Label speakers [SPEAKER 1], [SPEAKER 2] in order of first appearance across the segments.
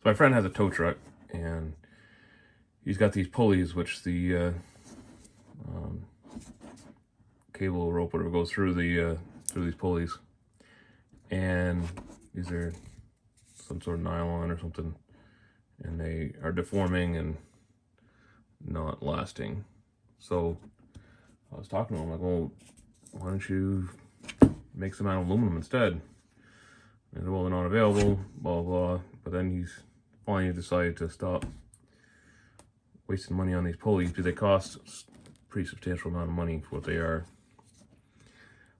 [SPEAKER 1] my friend has a tow truck, and he's got these pulleys, which the cable rope whatever goes through these pulleys, and these are some sort of nylon or something, and they are deforming and not lasting. So I was talking to him like, well, why don't you make some out of aluminum instead? And said, well, they're not available, blah blah. But then he's finally decided to stop wasting money on these pulleys because they cost a pretty substantial amount of money for what they are.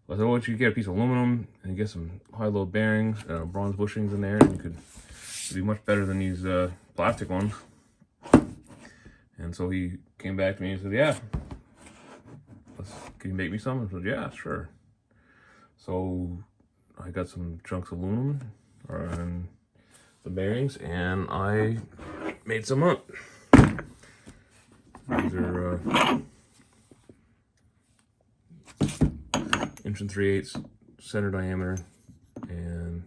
[SPEAKER 1] I said, well, you get a piece of aluminum and get some high load bearings, bronze bushings in there, and you could be much better than these plastic ones. And so he came back to me and said, yeah, can you make me some? I said, yeah, sure. So I got some chunks of aluminum and the bearings, and I made some up. These are 1 3/8 center diameter and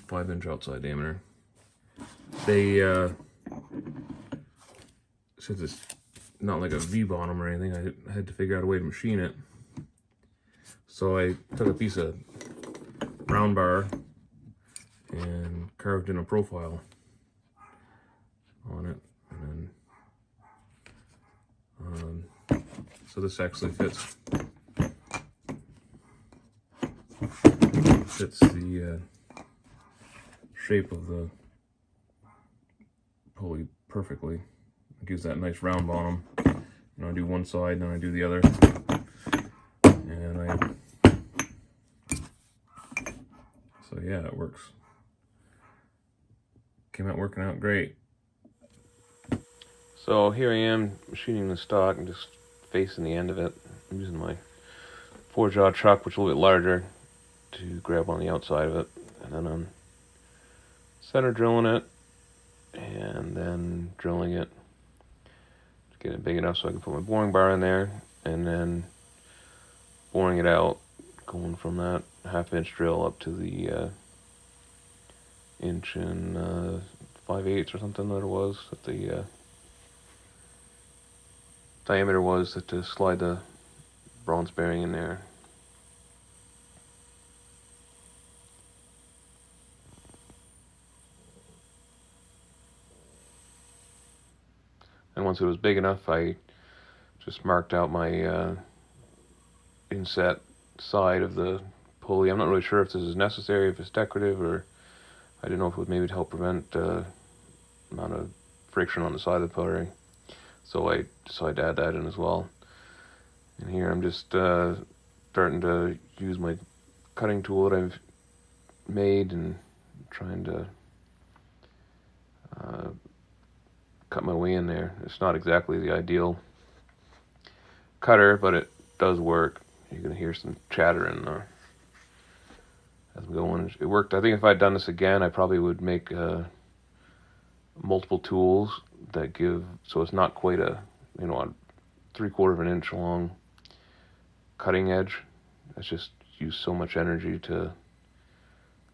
[SPEAKER 1] 5-inch outside diameter. They since it's not like a V-bottom or anything, I had to figure out a way to machine it. So I took a piece of round bar and carved in a profile on it, and then so this actually fits the shape of the pulley perfectly. It gives that nice round bottom. You know, I do one side, then I do the other, and so yeah, it works. Came out working out great. So here I am machining the stock and just facing the end of it. I'm using my 4-jaw chuck, which is a little bit larger, to grab on the outside of it, and then I'm center drilling it and then drilling it to get it big enough so I can put my boring bar in there, and then boring it out, going from that 1/2-inch drill up to the 1 5/8 or something that it was, that the diameter was, that to slide the bronze bearing in there. And once it was big enough, I just marked out my inset side of the pulley. I'm not really sure if this is necessary, if it's decorative, or I didn't know if it would maybe help prevent amount of friction on the side of the pulley. So I decided to add that in as well. And here I'm just starting to use my cutting tool that I've made and trying to cut my way in there. It's not exactly the ideal cutter, but it does work. You're gonna hear some chattering as I'm going. It worked. I think if I'd done this again, I probably would make multiple tools that give, so it's not quite a, you know, a 3/4 of an inch long cutting edge. It's just used so much energy to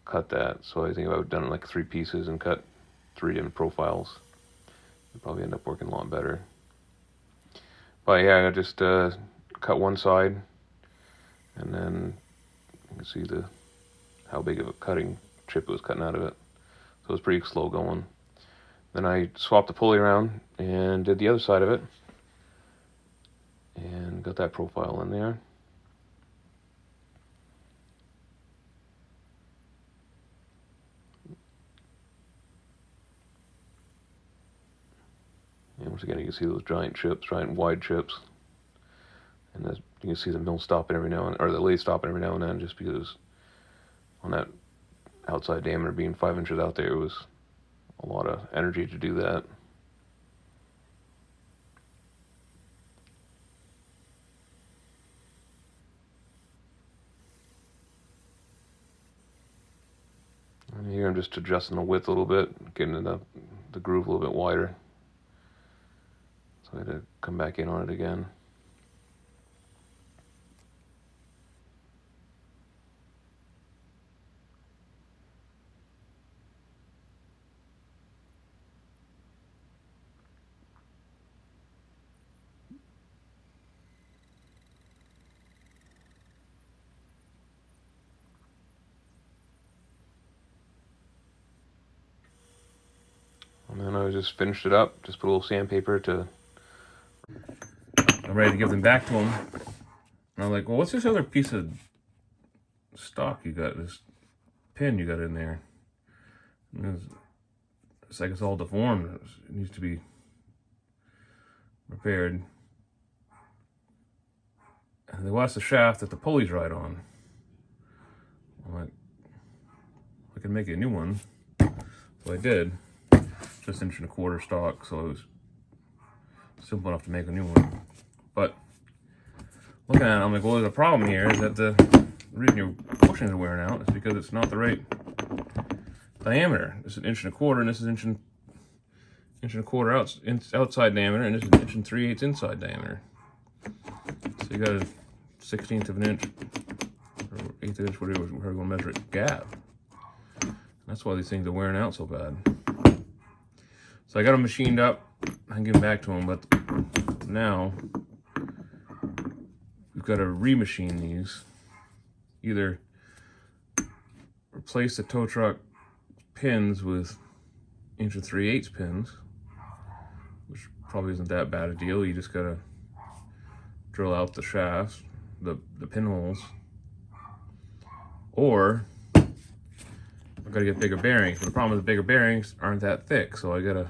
[SPEAKER 1] cut that. So I think if I would have done it like 3 pieces and cut 3 different profiles, it'd probably end up working a lot better. But yeah, I just cut one side, and then you can see how big of a cutting chip it was cutting out of it. So it was pretty slow going. Then I swapped the pulley around and did the other side of it, and got that profile in there. And once again, you can see those giant wide chips. And you can see the mill stopping every now and, or the lathe stopping every now and then, just because on that outside diameter being 5 inches out there, it was a lot of energy to do that. And here I'm just adjusting the width a little bit, getting the groove a little bit wider. So I had to come back in on it again.
[SPEAKER 2] just finished it up. Just put a little sandpaper to...
[SPEAKER 1] I'm ready to give them back to him. And I'm like, well, what's this other piece of stock you got, this pin you got in there? And it's like it's all deformed. It needs to be repaired. And well, that's the shaft that the pulley's right on. I'm like, I can make a new one. So I did. Just 1.25 inch stock, so it was simple enough to make a new one. But looking at it, I'm like, well, there's a problem here, is that the reason your bushings are wearing out is because it's not the right diameter. This is 1.25 inch, and this is 1.25 inch outside diameter, and this is 1 3/8 inside diameter. So you got a 1/16 of an inch, or 1/8 inch, whatever you want to measure it, gap. That's why these things are wearing out so bad. So I got them machined up. I can give them back to them, but now we've got to remachine these. Either replace the tow truck pins with 1 3/8 pins, which probably isn't that bad a deal. You just gotta drill out the shafts, the pinholes, or I've got to get bigger bearings. But the problem with the bigger bearings aren't that thick, so I've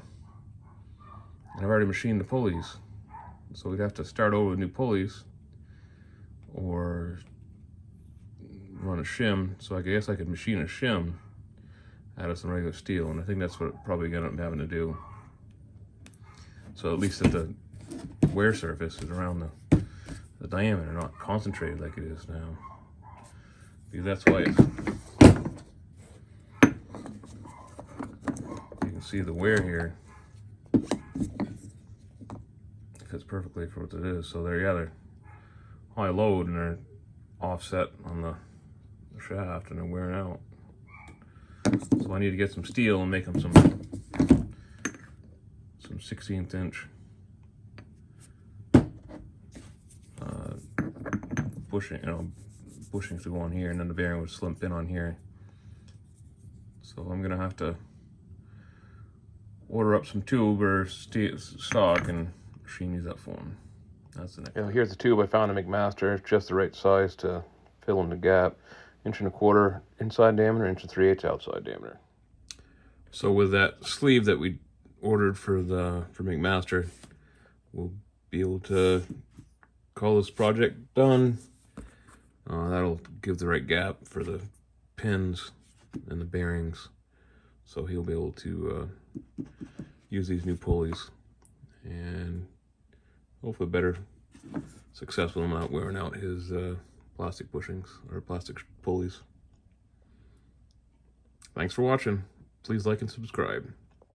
[SPEAKER 1] already machined the pulleys, so we'd have to start over with new pulleys or run a shim. So I guess I could machine a shim out of some regular steel, and I think that's what I'm probably gonna end up having to do. So at least that the wear surface is around the diameter, not concentrated like it is now. Because that's why you can see the wear here. It fits perfectly for what it is. So they're high load and they're offset on the shaft and they're wearing out. So I need to get some steel and make them some 1/16 inch bushings to go on here, and then the bearing would slip in on here. So I'm gonna have to order up some tube or stock and machine these up for them. That's the next.
[SPEAKER 2] Yeah, here's the tube I found in McMaster. It's just the right size to fill in the gap. 1.25 inch inside diameter, 1 3/8 outside diameter.
[SPEAKER 1] So with that sleeve that we ordered for McMaster, we'll be able to call this project done. That'll give the right gap for the pins and the bearings, so he'll be able to use these new pulleys and hopefully better success with him not wearing out his plastic bushings or plastic pulleys. Thanks for watching. Please like and subscribe.